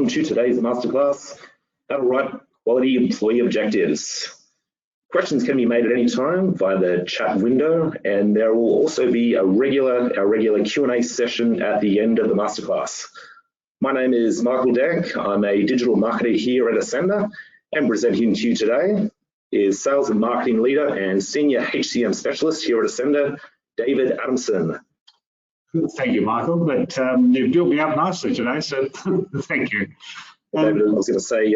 welcome to today's masterclass, How to Write Quality Employee Objectives. Questions can be made at any time via the chat window, and there will also be a regular Q&A session at the end of the masterclass. My name is Michael Dank. I'm a digital marketer here at S.M.A.R.T, and presenting to you today is Sales and Marketing Leader and Senior HCM Specialist here at S.M.A.R.T, David Adamson. Thank you, Michael, but you've built me up nicely today, so thank you. David, I was going to say,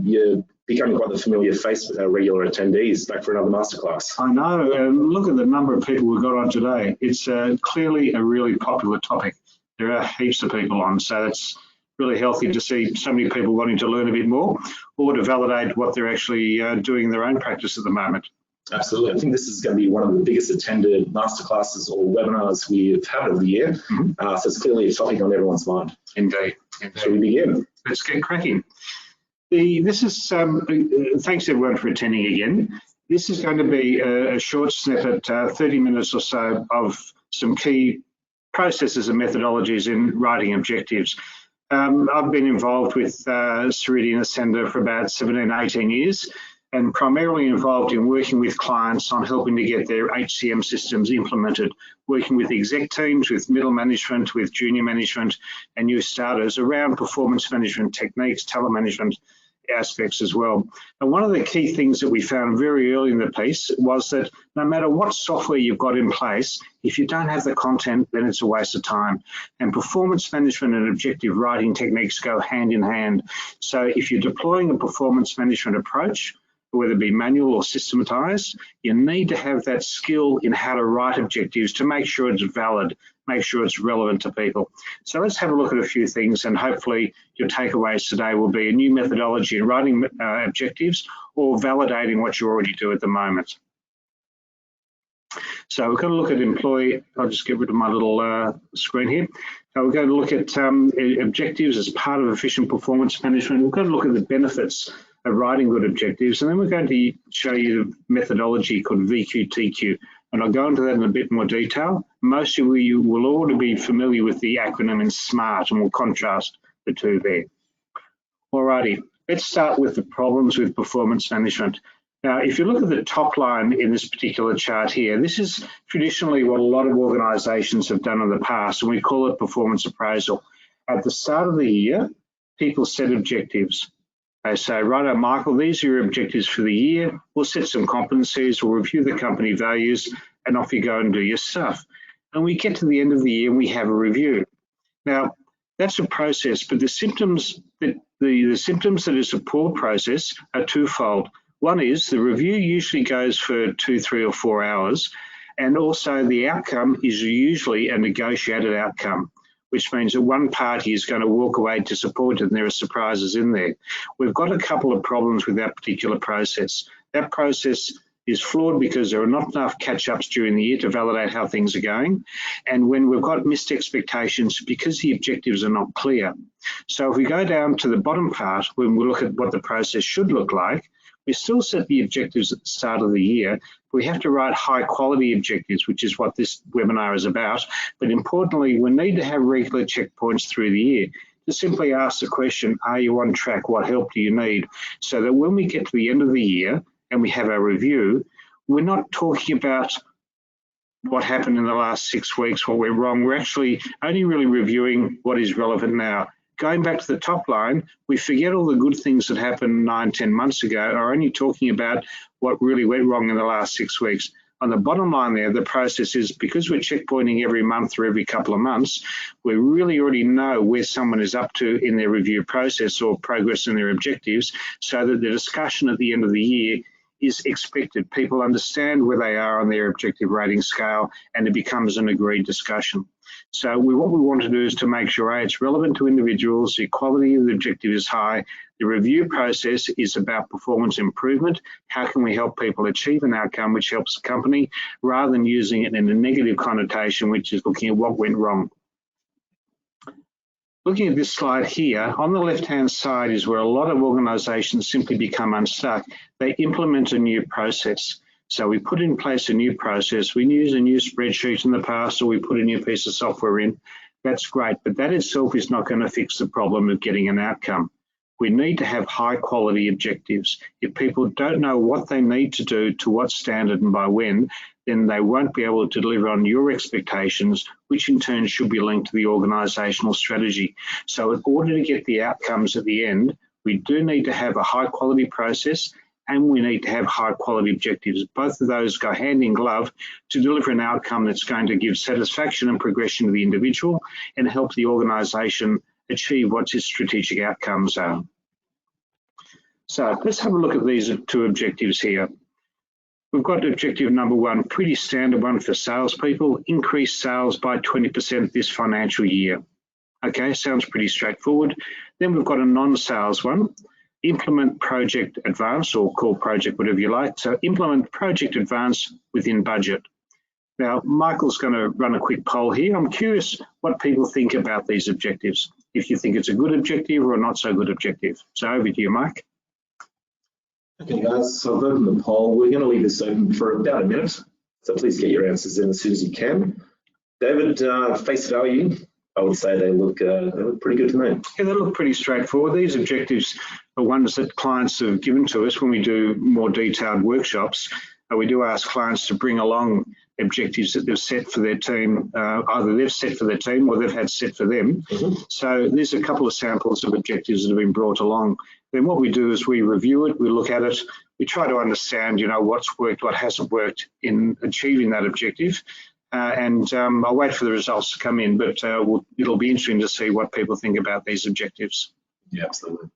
you're becoming quite a familiar face with our regular attendees back for another masterclass. I know, look at the number of people we've got on today. It's clearly a really popular topic. There are heaps of people on, so it's really healthy to see so many people wanting to learn a bit more or to validate what they're actually doing in their own practice at the moment. Absolutely. I think this is going to be one of the biggest attended masterclasses or webinars we've had of the year. So it's clearly a topic on everyone's mind. Indeed. Shall we begin? Let's get cracking. Thanks everyone for attending again. This is going to be a short snippet, 30 minutes or so, of some key processes and methodologies in writing objectives. I've been involved with S.M.A.R.T and Ascender for about 17, 18 years, and primarily involved in working with clients on helping to get their HCM systems implemented, working with exec teams, with middle management, with junior management, and new starters around performance management techniques, talent management aspects as well. And one of the key things that we found very early in the piece was that no matter what software you've got in place, if you don't have the content, then it's a waste of time. And performance management and objective writing techniques go hand in hand. So if you're deploying a performance management approach, whether it be manual or systematized, you need to have that skill in how to write objectives to make sure it's valid, make sure it's relevant to people. So let's have a look at a few things, and hopefully your takeaways today will be a new methodology in writing objectives or validating what you already do at the moment. So we're going to look at employee, I'll just get rid of my little screen here. So we're going to look at objectives as part of efficient performance management. We're going to look at the benefits of writing good objectives, and then we're going to show you the methodology called VQTQ, and I'll go into that in a bit more detail. Most of you will already be familiar with the acronym in S.M.A.R.T, and we'll contrast the two there. Alrighty, let's start with the problems with performance management. Now, if you look at the top line in this particular chart here, this is traditionally what a lot of organisations have done in the past, and we call it performance appraisal. At the start of the year, people set objectives. They say, righto, Michael, these are your objectives for the year. We'll set some competencies, we'll review the company values, and off you go and do your stuff. And we get to the end of the year and we have a review. Now, that's a process, but the symptoms that is a poor process are twofold. One is the review usually goes for 2, 3, or 4 hours, and also the outcome is usually a negotiated outcome, which means that one party is going to walk away disappointed and there are surprises in there. We've got a couple of problems with that particular process. That process is flawed because there are not enough catch-ups during the year to validate how things are going. And when we've got missed expectations, because the objectives are not clear. So if we go down to the bottom part, when we look at what the process should look like, we still set the objectives at the start of the year. We have to write high quality objectives, which is what this webinar is about. But importantly, we need to have regular checkpoints through the year to simply ask the question, are you on track? What help do you need? So that when we get to the end of the year and we have our review, we're not talking about what happened in the last 6 weeks, what went wrong. We're actually only really reviewing what is relevant now. Going back to the top line, we forget all the good things that happened 9, 10 months ago, are only talking about what really went wrong in the last 6 weeks. On the bottom line there, the process is because we're checkpointing every month or every couple of months, we really already know where someone is up to in their review process or progress in their objectives, so that the discussion at the end of the year is expected. People understand where they are on their objective rating scale, and it becomes an agreed discussion. So what we want to do is to make sure it's relevant to individuals, the quality of the objective is high, the review process is about performance improvement, how can we help people achieve an outcome which helps the company, rather than using it in a negative connotation, which is looking at what went wrong. Looking at this slide here, on the left-hand side is where a lot of organisations simply become unstuck. They implement a new process. So we put in place a new process. We use a new spreadsheet in the past, or we put a new piece of software in. that's great, but that itself is not going to fix the problem of getting an outcome. We need to have high quality objectives. If people don't know what they need to do, to what standard and by when, then they won't be able to deliver on your expectations, which in turn should be linked to the organisational strategy. So in order to get the outcomes at the end, we do need to have a high quality process and we need to have high quality objectives. Both of those go hand in glove to deliver an outcome that's going to give satisfaction and progression to the individual and help the organisation achieve what its strategic outcomes are. So let's have a look at these two objectives here. We've got objective number one, pretty standard one for salespeople, increase sales by 20% this financial year. Okay, sounds pretty straightforward. Then we've got a non-sales one, implement project advance, or call project whatever you like. So implement project advance within budget. Now, Michael's going to run a quick poll here. I'm curious what people think about these objectives, if you think it's a good objective or a not so good objective. So over to you, Mike. Okay, guys, so I've opened the poll. We're going to leave this open for about a minute, so please get your answers in as soon as you can. David, face value, I would say they look pretty good to me. Yeah, they look pretty straightforward. These objectives are ones that clients have given to us when we do more detailed workshops. We do ask clients to bring along objectives that they've set for their team, either they've set for their team or they've had set for them. So there's a couple of samples of objectives that have been brought along. Then what we do is we review it, we look at it, we try to understand, what's worked, what hasn't worked in achieving that objective. I'll wait for the results to come in, but it'll be interesting to see what people think about these objectives. Yeah, absolutely.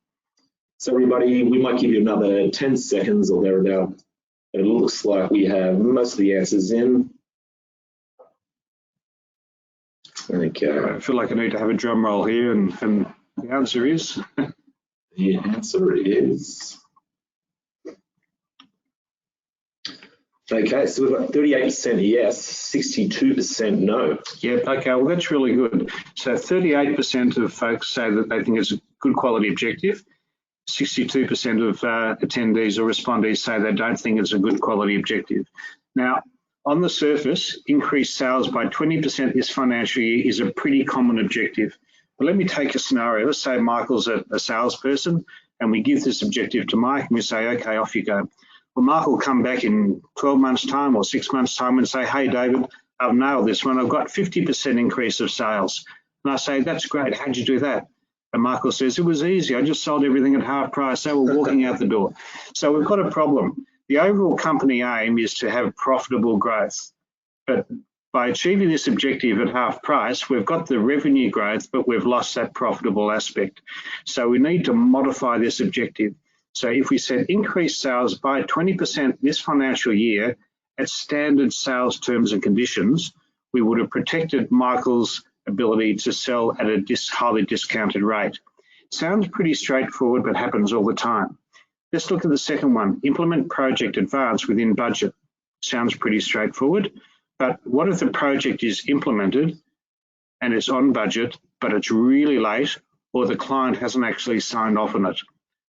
So everybody, we might give you another 10 seconds or thereabout. It looks like we have most of the answers in. Okay. I feel like I need to have a drum roll here, and the answer is? The answer is... Okay, so we've got 38% yes, 62% no. Yeah, okay, well that's really good. So 38% of folks say that they think it's a good quality objective. 62% of attendees or respondees say they don't think it's a good quality objective. Now, on the surface, increased sales by 20% this financial year is a pretty common objective. But let me take a scenario. Let's say Michael's a salesperson and we give this objective to Mike and we say, okay, off you go. Well, Mark will come back in 12 months' time or 6 months' time and say, hey, David, I've nailed this one. I've got 50% increase of sales. And I say, that's great. How'd you do that? And Michael says, it was easy. I just sold everything at half price. They were walking out the door. So we've got a problem. The overall company aim is to have profitable growth. But by achieving this objective at half price, we've got the revenue growth, but we've lost that profitable aspect. So we need to modify this objective. So if we said increase sales by 20% this financial year at standard sales terms and conditions, we would have protected Michael's ability to sell at a highly discounted rate. Sounds pretty straightforward, but happens all the time. Let's look at the second one, implement project advance within budget. Sounds pretty straightforward, but what if the project is implemented and it's on budget, but it's really late or the client hasn't actually signed off on it?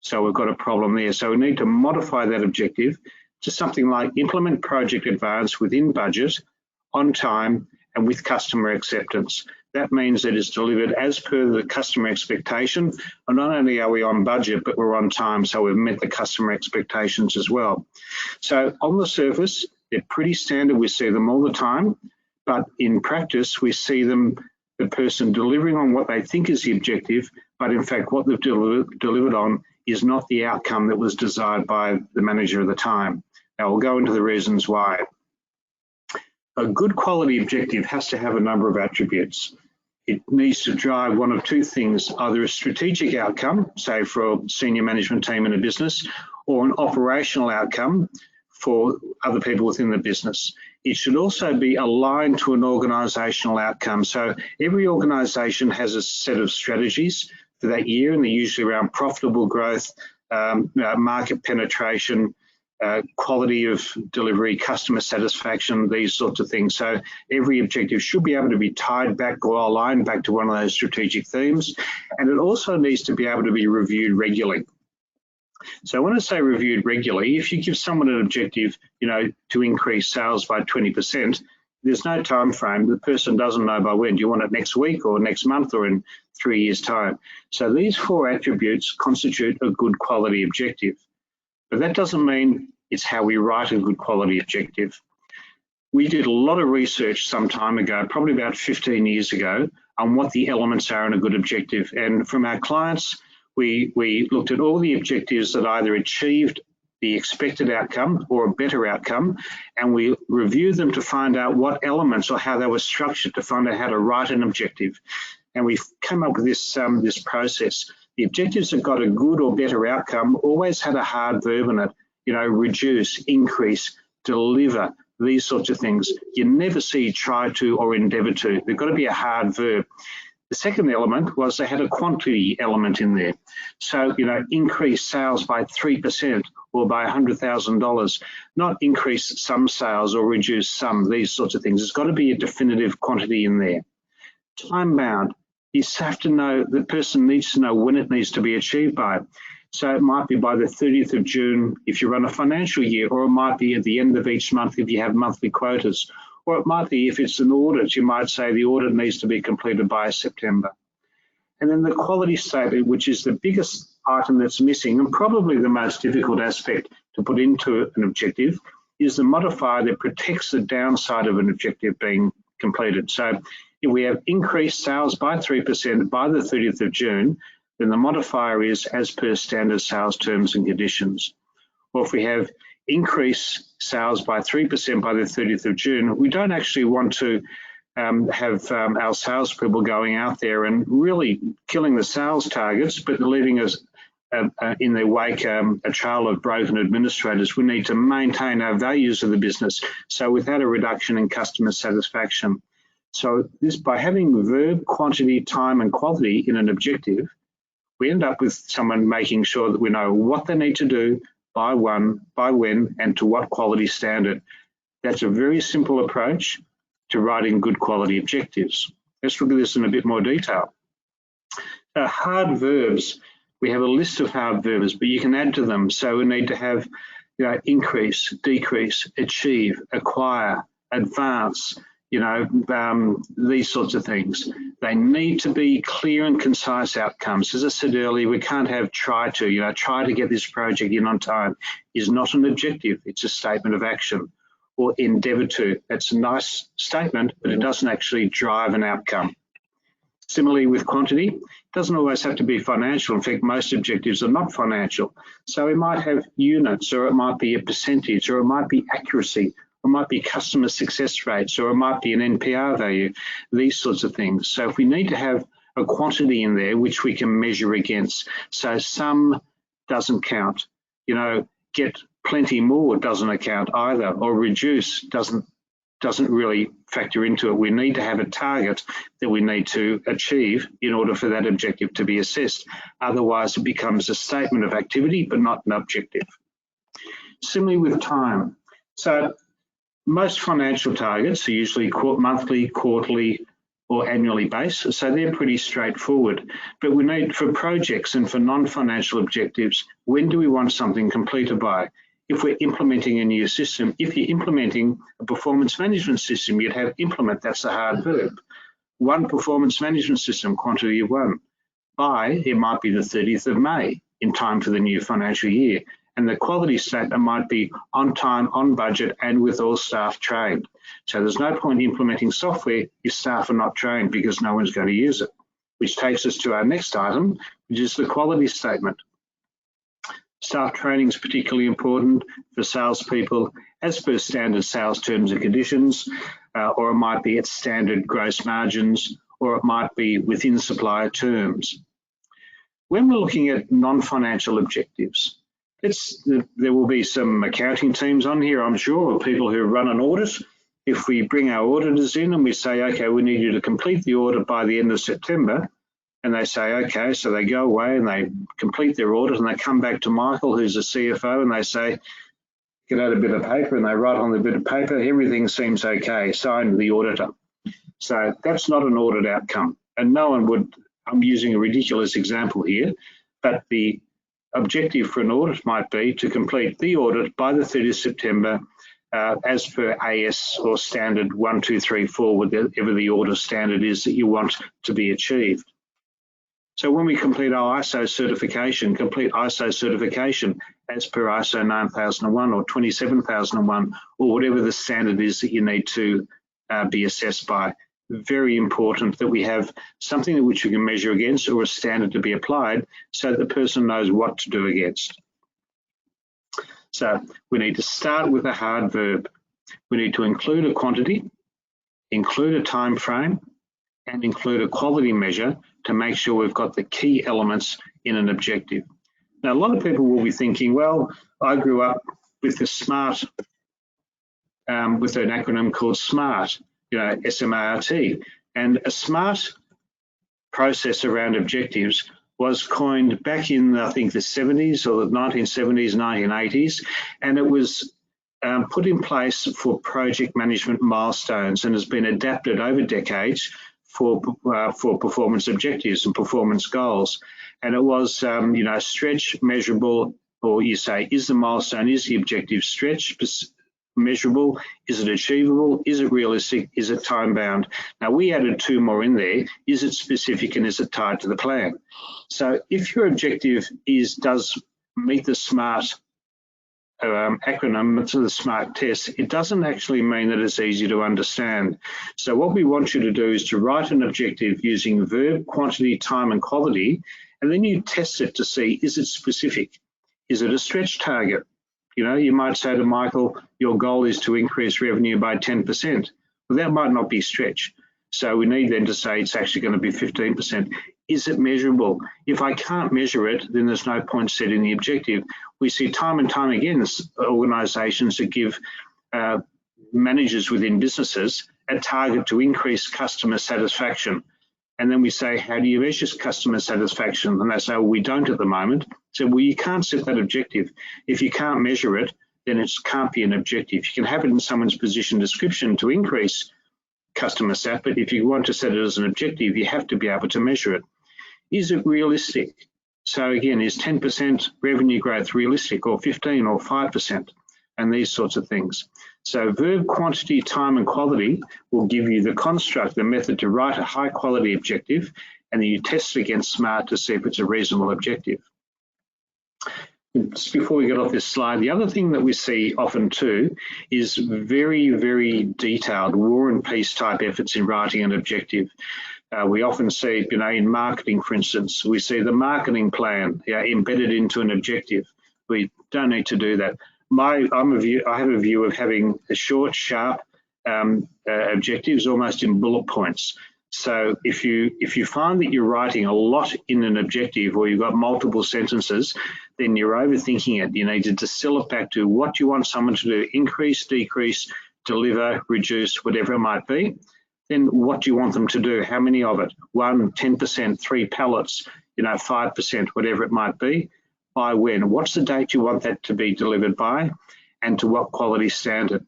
So we've got a problem there. So we need to modify that objective to something like implement project advance within budget, on time, and with customer acceptance. That means that it's delivered as per the customer expectation. And not only are we on budget, but we're on time, so we've met the customer expectations as well. So on the surface, they're pretty standard. We see them all the time, but in practice, we see them, the person delivering on what they think is the objective, but in fact, what they've delivered on is not the outcome that was desired by the manager at the time. Now, we'll go into the reasons why. A good quality objective has to have a number of attributes. It needs to drive one of two things, either a strategic outcome, say for a senior management team in a business, or an operational outcome for other people within the business. It should also be aligned to an organisational outcome. So every organisation has a set of strategies for that year, and they're usually around profitable growth, market penetration, quality of delivery, customer satisfaction, these sorts of things. So every objective should be able to be tied back or aligned back to one of those strategic themes. And it also needs to be able to be reviewed regularly. So when I say reviewed regularly, if you give someone an objective, to increase sales by 20%, there's no time frame. The person doesn't know by when. Do you want it next week or next month or in 3 years' time? So these 4 attributes constitute a good quality objective. But that doesn't mean it's how we write a good quality objective. We did a lot of research some time ago, probably about 15 years ago, on what the elements are in a good objective. And from our clients, we looked at all the objectives that either achieved the expected outcome or a better outcome, and we reviewed them to find out what elements or how they were structured to find out how to write an objective. And we came up with this, this process. The objectives that got a good or better outcome always had a hard verb in it, you know, reduce, increase, deliver, these sorts of things. You never see try to or endeavour to. They've got to be a hard verb. The second element was they had a quantity element in there. So, you know, increase sales by 3% or by $100,000, not increase some sales or reduce some, these sorts of things. There's got to be a definitive quantity in there. Time bound, you have to know, the person needs to know when it needs to be achieved by. So it might be by the 30th of June if you run a financial year, or it might be at the end of each month if you have monthly quotas. Or it might be if it's an audit, you might say the audit needs to be completed by September. And then the quality statement, which is the biggest item that's missing and probably the most difficult aspect to put into an objective, is the modifier that protects the downside of an objective being completed. So if we have increased sales by 3% by the 30th of June, then the modifier is as per standard sales terms and conditions. Or if we have increased sales by 3% by the 30th of June, we don't actually want to have our salespeople going out there and really killing the sales targets, but leaving us in their wake a trail of broken administrators. We need to maintain our values of the business, so without a reduction in customer satisfaction. So this, by having verb, quantity, time and quality in an objective, we end up with someone making sure that we know what they need to do, by when, and to what quality standard. That's a very simple approach to writing good quality objectives. Let's look at this in a bit more detail. Hard verbs, we have a list of hard verbs, but you can add to them. So we need to have, you know, increase, decrease, achieve, acquire, advance, you know, these sorts of things. They need to be clear and concise outcomes. As I said earlier, we can't have try to, you know, try to get this project in on time is not an objective. It's a statement of action. Or endeavour to, that's a nice statement, but it doesn't actually drive an outcome. Similarly with quantity, it doesn't always have to be financial. In fact, most objectives are not financial. So we might have units, or it might be a percentage, or it might be accuracy, or it might be customer success rates, or it might be an NPR value, these sorts of things. So if we need to have a quantity in there which we can measure against, so some doesn't count, you know, get plenty more doesn't account either, or reduce doesn't really factor into it. We need to have a target that we need to achieve in order for that objective to be assessed. Otherwise, it becomes a statement of activity, but not an objective. Similarly with time. So most financial targets are usually monthly, quarterly, or annually based, so they're pretty straightforward. But we need, for projects and for non-financial objectives, when do we want something completed by? If we're implementing a new system, if you're implementing a performance management system, you'd have implement, that's the hard verb. One performance management system, quantity of one. By, it might be the 30th of May in time for the new financial year. And the quality statement might be on time, on budget, and with all staff trained. So there's no point implementing software if staff are not trained, because no one's going to use it. Which takes us to our next item, which is the quality statement. Staff training is particularly important for salespeople as per standard sales terms and conditions, or it might be at standard gross margins, or it might be within supplier terms. When we're looking at non-financial objectives, there will be some accounting teams on here, I'm sure, or people who run an audit. If we bring our auditors in and we say, okay, we need you to complete the audit by the end of September, and they say, okay, so they go away and they complete their audit and they come back to Michael, who's the CFO, and they say, get out a bit of paper, and they write on the bit of paper, everything seems okay, signed the auditor. So that's not an audit outcome. And no one would, I'm using a ridiculous example here, but the objective for an audit might be to complete the audit by the 30th of September as per AS or standard 1, 2, 3, 4, whatever the order standard is that you want to be achieved. So when we complete our ISO certification, complete ISO certification as per ISO 9001 or 27001 or whatever the standard is that you need to be assessed by. Very important that we have something that which we can measure against or a standard to be applied so that the person knows what to do against. So we need to start with a hard verb. We need to include a quantity, include a time frame, and include a quality measure to make sure we've got the key elements in an objective. Now, a lot of people will be thinking, well, I grew up with the S.M.A.R.T, with an acronym called S.M.A.R.T, you know, S.M.A.R.T. And a S.M.A.R.T process around objectives was coined back in, I think, the 70s or the 1970s, 1980s, and it was put in place for project management milestones and has been adapted over decades for performance objectives and performance goals. And it was, you know, stretch, measurable, or you say, is the milestone, is the objective stretch, measurable, is it achievable, is it realistic, is it time bound? Now we added 2 more in there, is it specific and is it tied to the plan? So if your objective does meet the S.M.A.R.T acronym to the S.M.A.R.T test, it doesn't actually mean that it's easy to understand. So what we want you to do is to write an objective using verb, quantity, time and quality, and then you test it to see, is it specific? Is it a stretch target? You know, you might say to Michael, your goal is to increase revenue by 10%. Well, that might not be stretch. So we need then to say it's actually going to be 15%. Is it measurable? If I can't measure it, then there's no point setting the objective. We see time and time again organisations that give managers within businesses a target to increase customer satisfaction. And then we say, how do you measure customer satisfaction? And they say, well, we don't at the moment. So, well, you can't set that objective. If you can't measure it, then it can't be an objective. You can have it in someone's position description to increase customer sat, but if you want to set it as an objective, you have to be able to measure it. Is it realistic? So again, is 10% revenue growth realistic, or 15 or 5%, and these sorts of things. So verb, quantity, time and quality will give you the construct, the method to write a high quality objective, and then you test it against S.M.A.R.T to see if it's a reasonable objective. Just before we get off this slide, the other thing that we see often too is very, very detailed war and peace type efforts in writing an objective. We often see, you know, in marketing, for instance, we see the marketing plan embedded into an objective. We don't need to do that. I have a view of having a short, sharp objectives almost in bullet points. So if you find that you're writing a lot in an objective, or you've got multiple sentences, then you're overthinking it. You need to distill it back to what you want someone to do: increase, decrease, deliver, reduce, whatever it might be. Then what do you want them to do? How many of it? 1, 10%, 3 pallets, you know, 5%, whatever it might be. By when? What's the date you want that to be delivered by, and to what quality standard?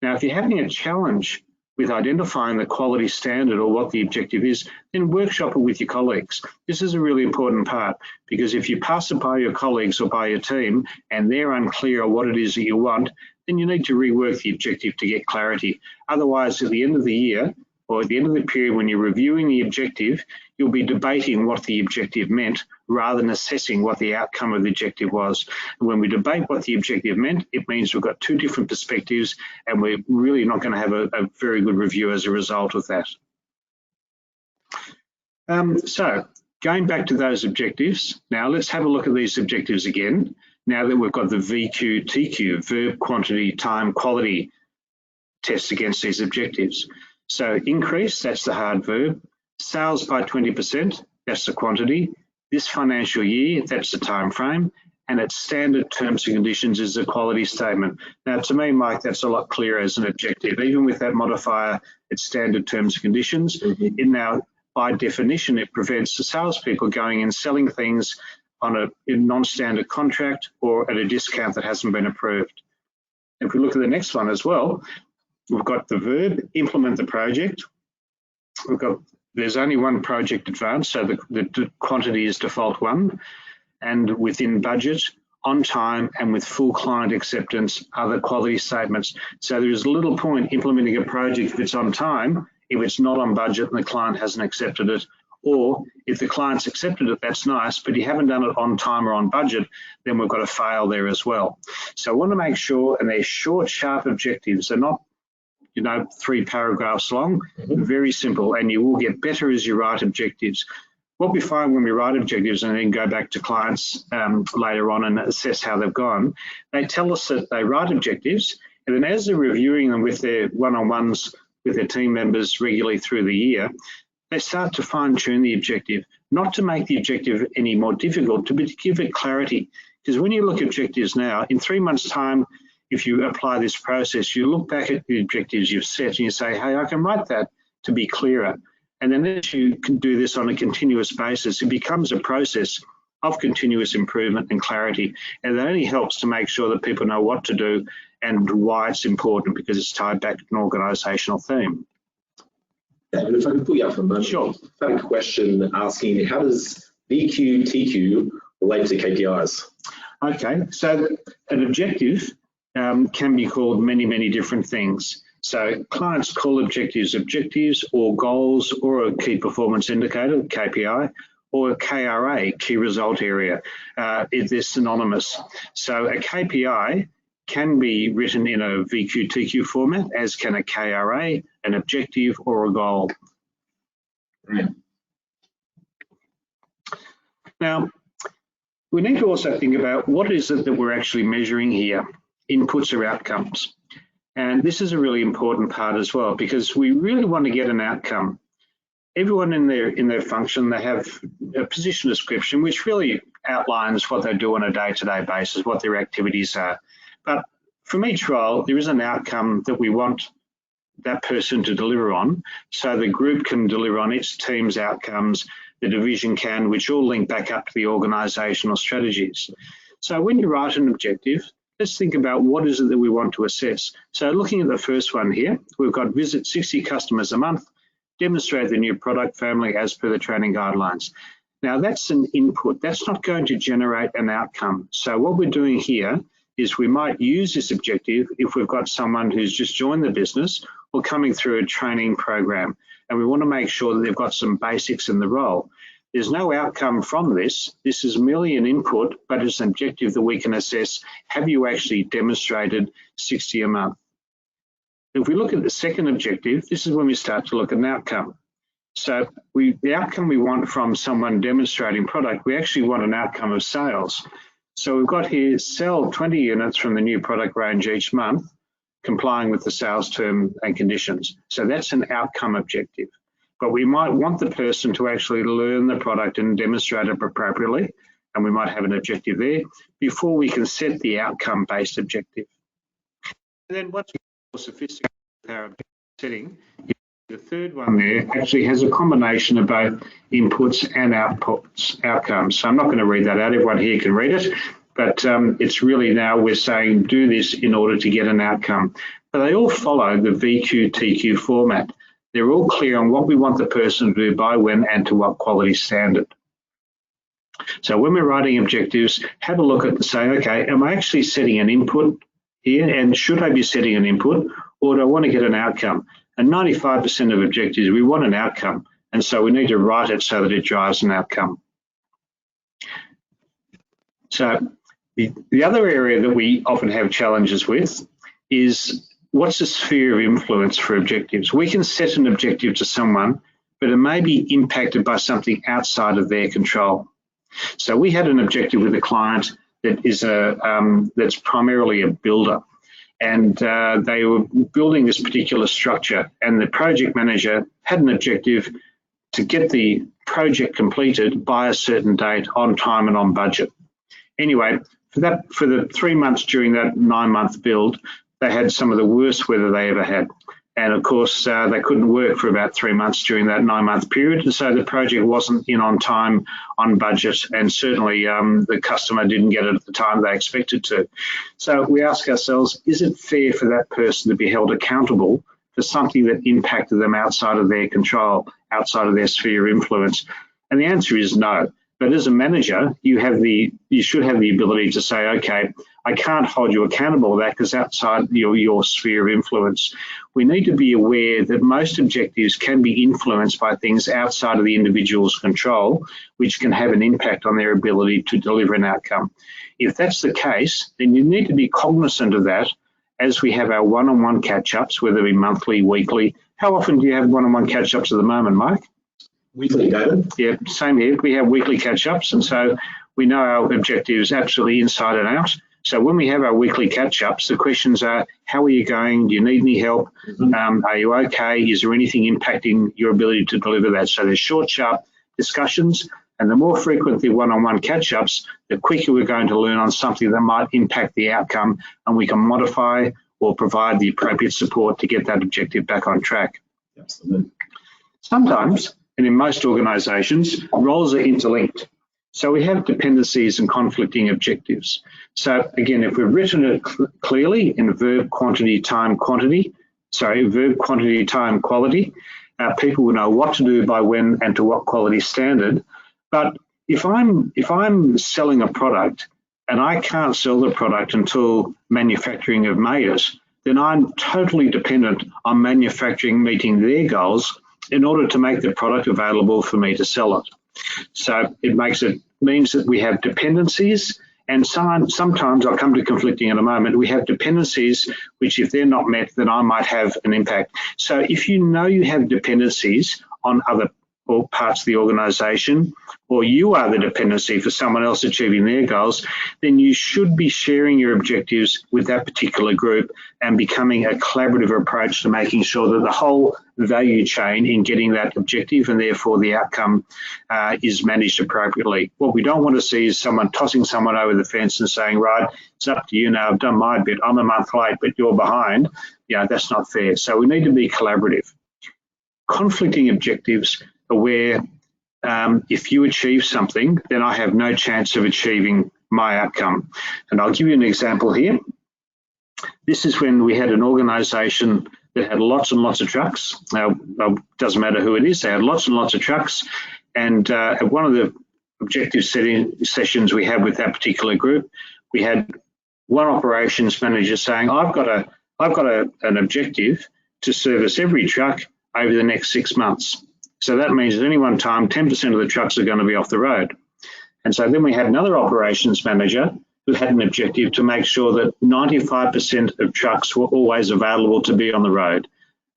Now, if you're having a challenge with identifying the quality standard or what the objective is, then workshop it with your colleagues. This is a really important part, because if you pass it by your colleagues or by your team and they're unclear on what it is that you want, then you need to rework the objective to get clarity. Otherwise, at the end of the year, or at the end of the period when you're reviewing the objective, you'll be debating what the objective meant rather than assessing what the outcome of the objective was. And when we debate what the objective meant, it means we've got 2 different perspectives, and we're really not going to have a very good review as a result of that. So going back to those objectives, now let's have a look at these objectives again, now that we've got the VQTQ, verb, quantity, time, quality tests against these objectives. So increase, that's the hard verb. Sales by 20%, that's the quantity. This financial year, that's the time frame. And its standard terms and conditions is the quality statement. Now, to me, Mike, that's a lot clearer as an objective. Even with that modifier, it's standard terms and conditions. It now, by definition, it prevents the salespeople going and selling things on a non-standard contract or at a discount that hasn't been approved. If we look at the next one as well, we've got the verb, implement the project. There's only one project advance, so the quantity is default 1. And within budget, on time and with full client acceptance are the quality statements. So there is little point implementing a project if it's on time, if it's not on budget and the client hasn't accepted it, or if the client's accepted it, that's nice, but you haven't done it on time or on budget, then we've got a fail there as well. So I want to make sure, and they're short, sharp objectives. They're not, 3 paragraphs long, very simple, and you will get better as you write objectives. What we find when we write objectives and then go back to clients later on and assess how they've gone, they tell us that they write objectives, and then as they're reviewing them with their one-on-ones with their team members regularly through the year, they start to fine-tune the objective, not to make the objective any more difficult, but to give it clarity. Because when you look at objectives now, in 3 months' time, if you apply this process, you look back at the objectives you've set and you say, hey, I can write that to be clearer. And then as you can do this on a continuous basis, it becomes a process of continuous improvement and clarity. And that only helps to make sure that people know what to do and why it's important, because it's tied back to an organisational theme. And if I can put you up for a moment. Sure. I had a question asking, how does VQTQ relate to KPIs? Okay, so an objective can be called many, many different things. So clients call objectives or goals, or a key performance indicator, KPI, or a KRA, key result area. They're synonymous. So a KPI can be written in a VQTQ format, as can a KRA, an objective, or a goal. Right. Now, we need to also think about what is it that we're actually measuring here, inputs or outcomes. And this is a really important part as well, because we really want to get an outcome. Everyone in their function, they have a position description, which really outlines what they do on a day-to-day basis, what their activities are. But from each role, there is an outcome that we want that person to deliver on. So the group can deliver on its team's outcomes, the division can, which all link back up to the organisational strategies. So when you write an objective, let's think about what is it that we want to assess. So looking at the first one here, we've got visit 60 customers a month, demonstrate the new product family as per the training guidelines. Now that's an input, that's not going to generate an outcome. So what we're doing here is we might use this objective if we've got someone who's just joined the business or coming through a training program, and we want to make sure that they've got some basics in the role. There's no outcome from this. This is merely an input, but it's an objective that we can assess. Have you actually demonstrated 60 a month? If we look at the second objective, this is when we start to look at an outcome. So the outcome we want from someone demonstrating product, we actually want an outcome of sales. So we've got here, sell 20 units from the new product range each month, complying with the sales term and conditions. So that's an outcome objective. But we might want the person to actually learn the product and demonstrate it appropriately, and we might have an objective there before we can set the outcome-based objective. And then once we get more sophisticated with our objective setting, the third one there actually has a combination of both inputs and outcomes. So I'm not going to read that out, everyone here can read it, but it's really now we're saying do this in order to get an outcome. But they all follow the VQTQ format. They're all clear on what we want the person to do by when and to what quality standard. So when we're writing objectives, have a look at say, okay, am I actually setting an input here, and should I be setting an input, or do I want to get an outcome? And 95% of objectives, we want an outcome, and so we need to write it so that it drives an outcome. So the other area that we often have challenges with is what's the sphere of influence for objectives? We can set an objective to someone, but it may be impacted by something outside of their control. So we had an objective with a client that is that's primarily a builder, and they were building this particular structure, and the project manager had an objective to get the project completed by a certain date, on time and on budget. Anyway, for the 3 months during that 9-month build, they had some of the worst weather they ever had. And of course, they couldn't work for about 3 months during that 9-month period. And so the project wasn't in on time, on budget, and certainly the customer didn't get it at the time they expected to. So we ask ourselves, is it fair for that person to be held accountable for something that impacted them outside of their control, outside of their sphere of influence? And the answer is no. But as a manager, you should have the ability to say, okay, I can't hold you accountable to that because outside your sphere of influence. We need to be aware that most objectives can be influenced by things outside of the individual's control, which can have an impact on their ability to deliver an outcome. If that's the case, then you need to be cognizant of that as we have our one-on-one catch-ups, whether it be monthly, weekly. How often do you have one-on-one catch-ups at the moment, Mike? Weekly, David. Yeah, same here. We have weekly catch-ups, and so we know our objectives absolutely inside and out. So when we have our weekly catch-ups, the questions are, how are you going? Do you need any help? Are you okay? Is there anything impacting your ability to deliver that? So there's short, sharp discussions, and the more frequent the one-on-one catch-ups, the quicker we're going to learn on something that might impact the outcome, and we can modify or provide the appropriate support to get that objective back on track. Absolutely. Sometimes, and in most organisations, roles are interlinked. So we have dependencies and conflicting objectives. So again, if we've written it clearly in verb quantity time quality, people will know what to do by when and to what quality standard. But if I'm selling a product and I can't sell the product until manufacturing have made it, then I'm totally dependent on manufacturing meeting their goals in order to make the product available for me to sell it. So it means that we have dependencies, and sometimes I'll come to conflicting in a moment. We have dependencies which, if they're not met, then I might have an impact. So if you know you have dependencies on other parts of the organisation, or you are the dependency for someone else achieving their goals, then you should be sharing your objectives with that particular group and becoming a collaborative approach to making sure that the whole value chain in getting that objective and therefore the outcome is managed appropriately. What we don't want to see is someone tossing someone over the fence and saying, right, it's up to you now, I've done my bit, I'm a month late, but you're behind. That's not fair. So we need to be collaborative. Conflicting objectives are where if you achieve something, then I have no chance of achieving my outcome. And I'll give you an example here. This is when we had an organisation that had lots and lots of trucks. Now, it doesn't matter who it is, they had lots and lots of trucks. And at one of the objective setting sessions we had with that particular group, we had one operations manager saying, I've got an objective to service every truck over the next 6 months. So that means at any one time, 10% of the trucks are going to be off the road. And so then we had another operations manager who had an objective to make sure that 95% of trucks were always available to be on the road.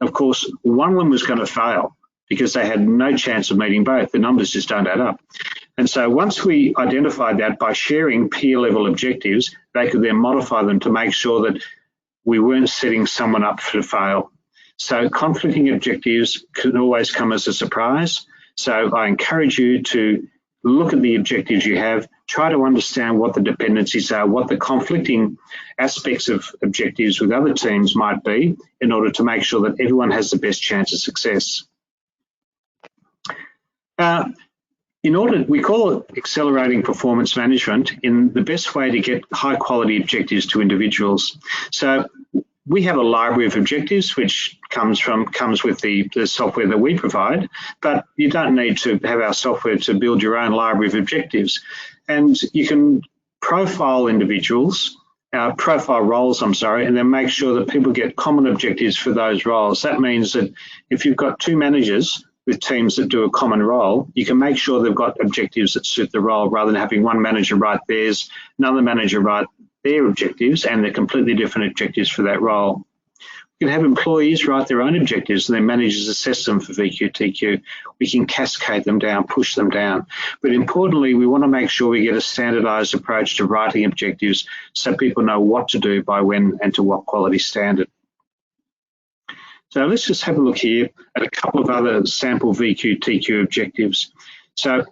Of course, one of them was going to fail because they had no chance of meeting both. The numbers just don't add up. And so once we identified that by sharing peer level objectives, they could then modify them to make sure that we weren't setting someone up to fail. So conflicting objectives can always come as a surprise. So I encourage you to look at the objectives you have, try to understand what the dependencies are, what the conflicting aspects of objectives with other teams might be in order to make sure that everyone has the best chance of success. We call it accelerating performance management in the best way to get high quality objectives to individuals. So we have a library of objectives which comes with the software that we provide, but you don't need to have our software to build your own library of objectives. And you can profile roles, and then make sure that people get common objectives for those roles. That means that if you've got two managers with teams that do a common role, you can make sure they've got objectives that suit the role rather than having one manager write theirs, another manager write their objectives, and they're completely different objectives for that role. You can have employees write their own objectives and then managers assess them for VQTQ. We can cascade them down, push them down. But importantly, we want to make sure we get a standardized approach to writing objectives so people know what to do by when and to what quality standard. So let's just have a look here at a couple of other sample VQTQ objectives. So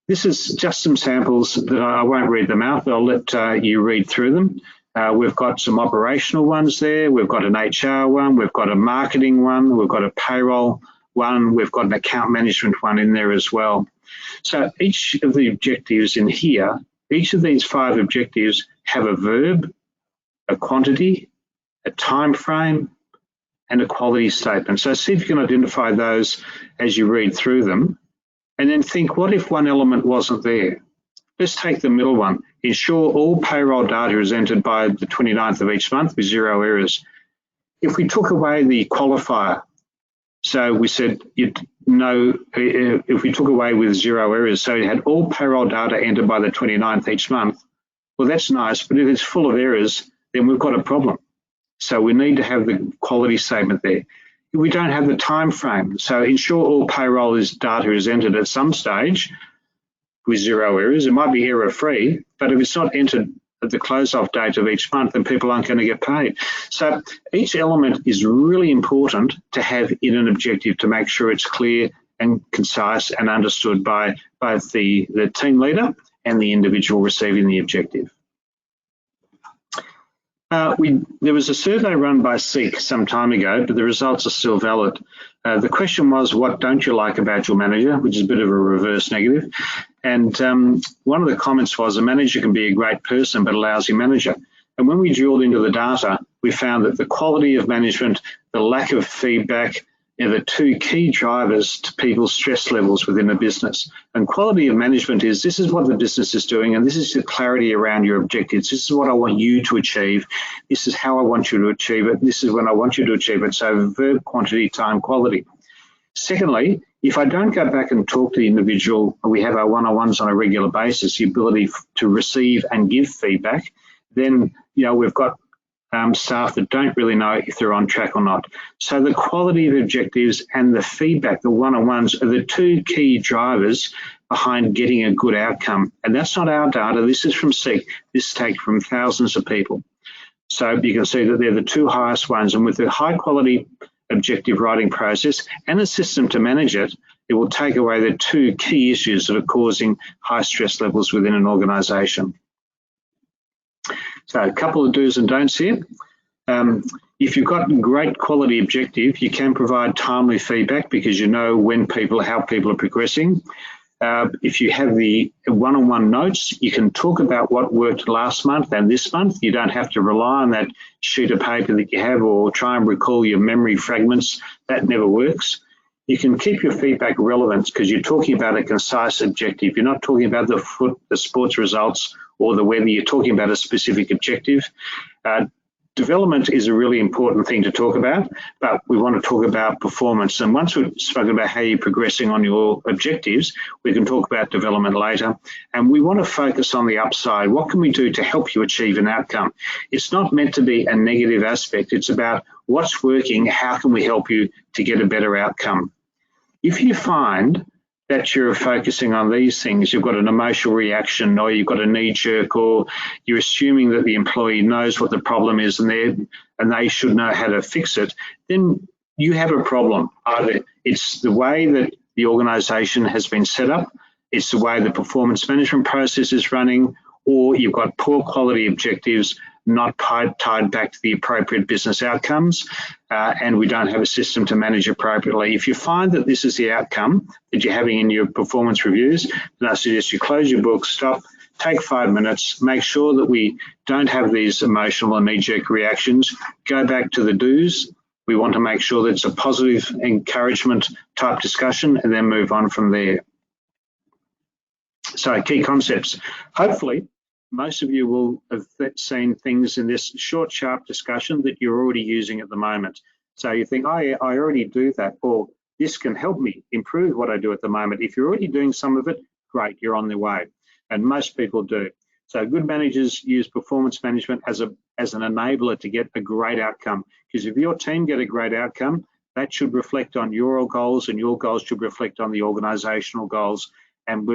this is just some samples that I won't read them out, but I'll let you read through them. We've got some operational ones there. We've got an HR one. We've got a marketing one. We've got a payroll one. We've got an account management one in there as well. So each of the objectives in here, each of these 5 objectives have a verb, a quantity, a time frame, and a quality statement. So see if you can identify those as you read through them. and then think, what if one element wasn't there? Let's take the middle one. Ensure all payroll data is entered by the 29th of each month with 0 errors. If we took away the qualifier, so we said if we took away with 0 errors, so you had all payroll data entered by the 29th each month, well, that's nice, but if it's full of errors, then we've got a problem. So we need to have the quality statement there. If we don't have the time frame, so ensure all payroll data is entered at some stage with 0 errors. It might be error-free, but if it's not entered at the close-off date of each month, then people aren't going to get paid. So each element is really important to have in an objective to make sure it's clear and concise and understood by both the team leader and the individual receiving the objective. There was a survey run by S.M.A.R.T some time ago, but the results are still valid. The question was, what don't you like about your manager, which is a bit of a reverse negative. And one of the comments was, a manager can be a great person, but a lousy manager. And when we drilled into the data, we found that the quality of management, the lack of feedback, are the two key drivers to people's stress levels within a business. And quality of management is, this is what the business is doing, and this is the clarity around your objectives. This is what I want you to achieve. This is how I want you to achieve it. This is when I want you to achieve it. So verb, quantity, time, quality. Secondly, if I don't go back and talk to the individual, we have our one-on-ones on a regular basis, the ability to receive and give feedback, then we've got staff that don't really know if they're on track or not. So the quality of objectives and the feedback, the one-on-ones, are the two key drivers behind getting a good outcome. And that's not our data. This is from S.M.A.R.T. This is taken from thousands of people. So you can see that they're the two highest ones. And with the high quality objective writing process and a system to manage it, it will take away the two key issues that are causing high stress levels within an organisation. So a couple of do's and don'ts here. If you've got great quality objective, you can provide timely feedback because you know how people are progressing. If you have the one-on-one notes, you can talk about what worked last month and this month. You don't have to rely on that sheet of paper that you have or try and recall your memory fragments. That never works. You can keep your feedback relevant because you're talking about a concise objective. You're not talking about the sports results or the weather. You're talking about a specific objective. Development is a really important thing to talk about, but we want to talk about performance. And once we've spoken about how you're progressing on your objectives, we can talk about development later. And we want to focus on the upside. What can we do to help you achieve an outcome? It's not meant to be a negative aspect. It's about what's working, how can we help you to get a better outcome? If you find that you're focusing on these things, you've got an emotional reaction or you've got a knee jerk or you're assuming that the employee knows what the problem is and they should know how to fix it, then you have a problem. Either it's the way that the organisation has been set up, it's the way the performance management process is running, or you've got poor quality objectives not tied back to the appropriate business outcomes, and we don't have a system to manage appropriately. If you find that this is the outcome that you're having in your performance reviews, then I suggest you close your book, stop, take 5 minutes, make sure that we don't have these emotional and knee-jerk reactions, go back to the do's. We want to make sure that it's a positive encouragement type discussion and then move on from there. So key concepts. Hopefully, most of you will have seen things in this short, sharp discussion that you're already using at the moment. So you think, I already do that, or this can help me improve what I do at the moment. If you're already doing some of it, great, you're on the way. And most people do. So good managers use performance management as an enabler to get a great outcome. Because if your team get a great outcome, that should reflect on your goals, and your goals should reflect on the organisational goals. And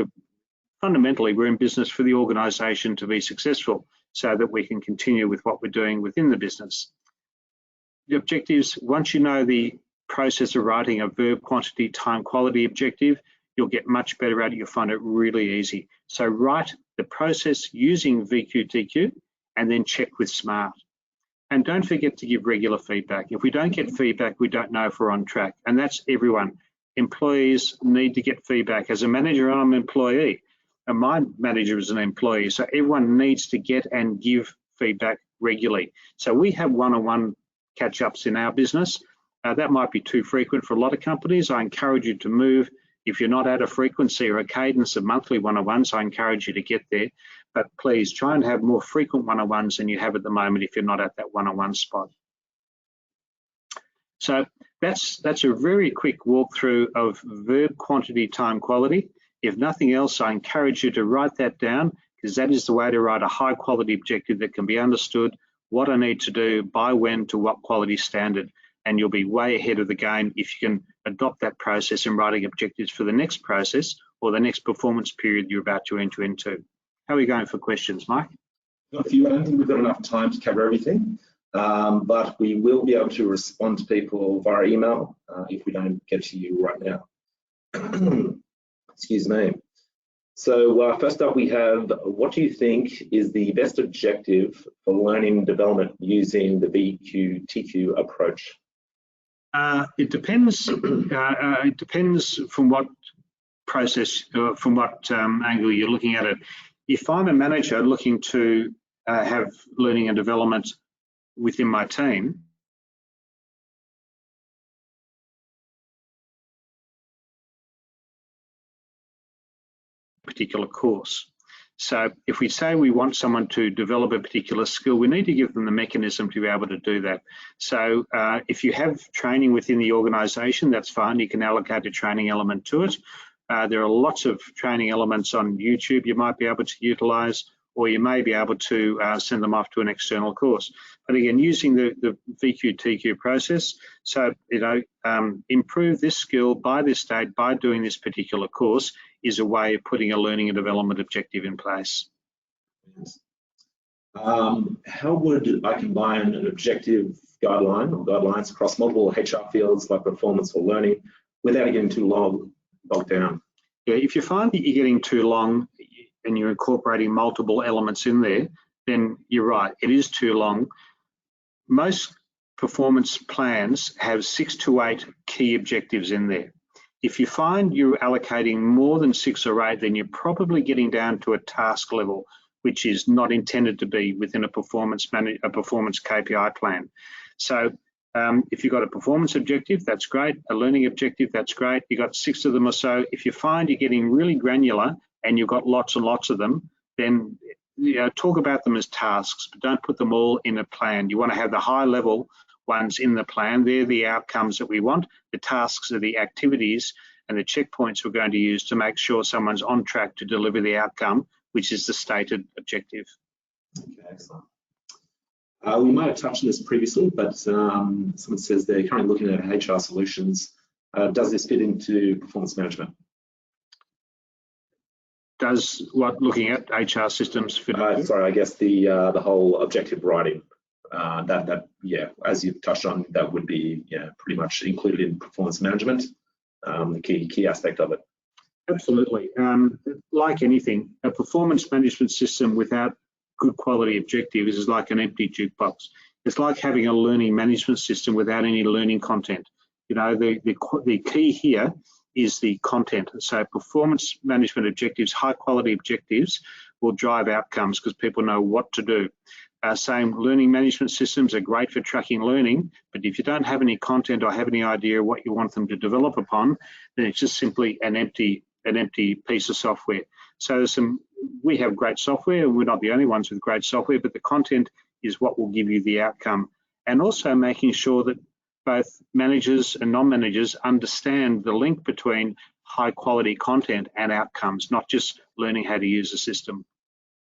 fundamentally, we're in business for the organisation to be successful so that we can continue with what we're doing within the business. The objectives, once you know the process of writing a verb, quantity, time, quality objective, you'll get much better at it. You'll find it really easy. So write the process using VQTQ and then check with S.M.A.R.T. And don't forget to give regular feedback. If we don't get feedback, we don't know if we're on track. And that's everyone. Employees need to get feedback. As a manager, I'm an employee. And my manager is an employee, so everyone needs to get and give feedback regularly. So we have one-on-one catch-ups in our business. That might be too frequent for a lot of companies. I encourage you to move If you're not at a frequency or a cadence of monthly one-on-ones, I encourage you to get there. But please try and have more frequent one-on-ones than you have at the moment if you're not at that one-on-one spot. So that's a very quick walkthrough of verb, quantity, time, quality. If nothing else, I encourage you to write that down, because that is the way to write a high quality objective that can be understood, what I need to do, by when, to what quality standard, and you'll be way ahead of the game if you can adopt that process in writing objectives for the next process or the next performance period you're about to enter into. How are we going for questions, Mike? Got a few. I don't think we've got enough time to cover everything, but we will be able to respond to people via email if we don't get to you right now. Excuse me. So first up we have, what do you think is the best objective for learning development using the VQTQ approach? It depends. It depends from what process, from what angle you're looking at it. If I'm a manager looking to have learning and development within my team, particular course. So if we say we want someone to develop a particular skill, we need to give them the mechanism to be able to do that. So if you have training within the organisation, that's fine. You can allocate a training element to it. There are lots of training elements on YouTube you might be able to utilise, or you may be able to send them off to an external course. But again, using the VQTQ process, so improve this skill by this date by doing this particular course is a way of putting a learning and development objective in place. How would I combine an objective guideline or guidelines across multiple HR fields like performance or learning without getting too bogged down? Yeah, if you find that you're getting too long and you're incorporating multiple elements in there, then you're right, it is too long. Most performance plans have 6 to 8 key objectives in there. If you find you're allocating more than 6 or 8, then you're probably getting down to a task level, which is not intended to be within a performance KPI plan. So if you've got a performance objective, that's great. A learning objective, that's great. You've got 6 of them or so. If you find you're getting really granular and you've got lots and lots of them, then talk about them as tasks, but don't put them all in a plan. You want to have the high level ones in the plan. They're the outcomes that we want. The tasks are the activities and the checkpoints we're going to use to make sure someone's on track to deliver the outcome, which is the stated objective. Okay, excellent. We might have touched on this previously, but someone says they're currently looking at HR solutions. Does this fit into performance management? Does what looking at HR systems fit? Sorry, I guess the whole objective writing. Yeah, as you've touched on, that would be pretty much included in performance management, the key aspect of it. Absolutely. Like anything, a performance management system without good quality objectives is like an empty jukebox. It's like having a learning management system without any learning content. The key here is the content. So performance management objectives, high quality objectives, will drive outcomes because people know what to do. Same, learning management systems are great for tracking learning, but if you don't have any content or have any idea what you want them to develop upon, then it's just simply an empty piece of software. So we have great software, and we're not the only ones with great software, but the content is what will give you the outcome. And also making sure that both managers and non-managers understand the link between high quality content and outcomes, not just learning how to use the system.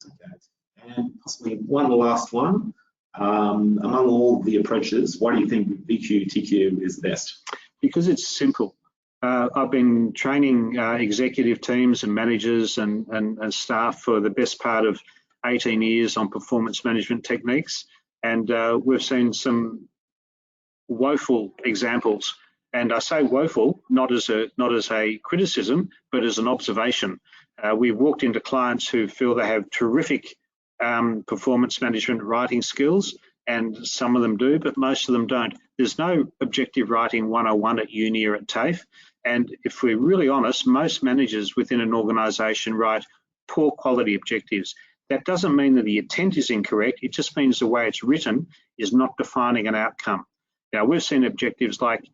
Okay. And possibly one last one. Among all the approaches, why do you think VQTQ is the best? Because it's simple. I've been training executive teams and managers and staff for the best part of 18 years on performance management techniques, and we've seen some woeful examples. And I say woeful not as a criticism, but as an observation. We've walked into clients who feel they have terrific performance management writing skills, and some of them do, but most of them don't. There's no objective writing 101 at uni or at TAFE, and if we're really honest, most managers within an organisation write poor quality objectives. That doesn't mean that the intent is incorrect, it just means the way it's written is not defining an outcome. Now, we've seen objectives like,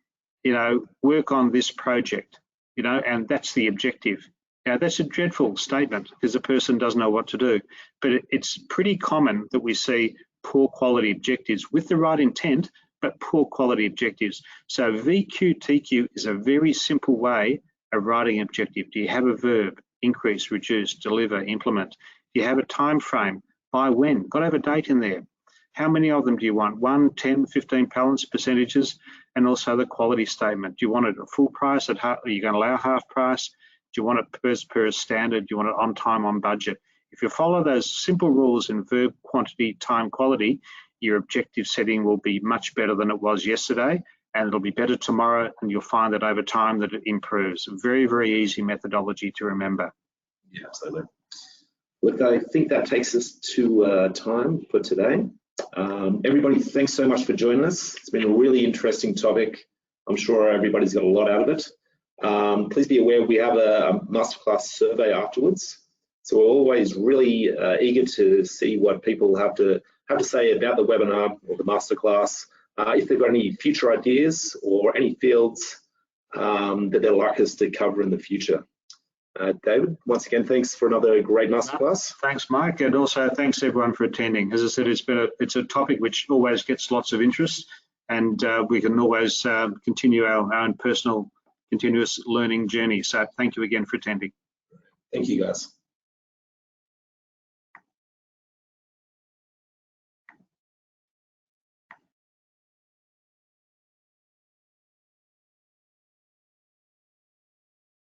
work on this project. you know, and that's the objective. Now, that's a dreadful statement because the person doesn't know what to do, but it's pretty common that we see poor quality objectives with the right intent, but poor quality objectives. So VQTQ is a very simple way of writing objective. Do you have a verb? Increase, reduce, deliver, implement. Do you have a time frame? By when? Got to have a date in there. How many of them do you want? 1, 10, 15 balance percentages, and also the quality statement. Do you want it at full price? Are you going to allow half price? Do you want it per standard? Do you want it on time, on budget? If you follow those simple rules in verb, quantity, time, quality, your objective setting will be much better than it was yesterday, and it'll be better tomorrow, and you'll find that over time that it improves. Very, very easy methodology to remember. Yeah, absolutely. Look, I think that takes us to time for today. Everybody, thanks so much for joining us. It's been a really interesting topic. I'm sure everybody's got a lot out of it. Please be aware we have a Masterclass survey afterwards. So we're always really eager to see what people have to say about the webinar or the Masterclass. If they've got any future ideas or any fields that they'd like us to cover in the future. David, once again, thanks for another great Masterclass. Thanks, Mike, and also thanks everyone for attending. As I said, it's a topic which always gets lots of interest, and we can always continue our own personal continuous learning journey. So thank you again for attending. Thank you, guys.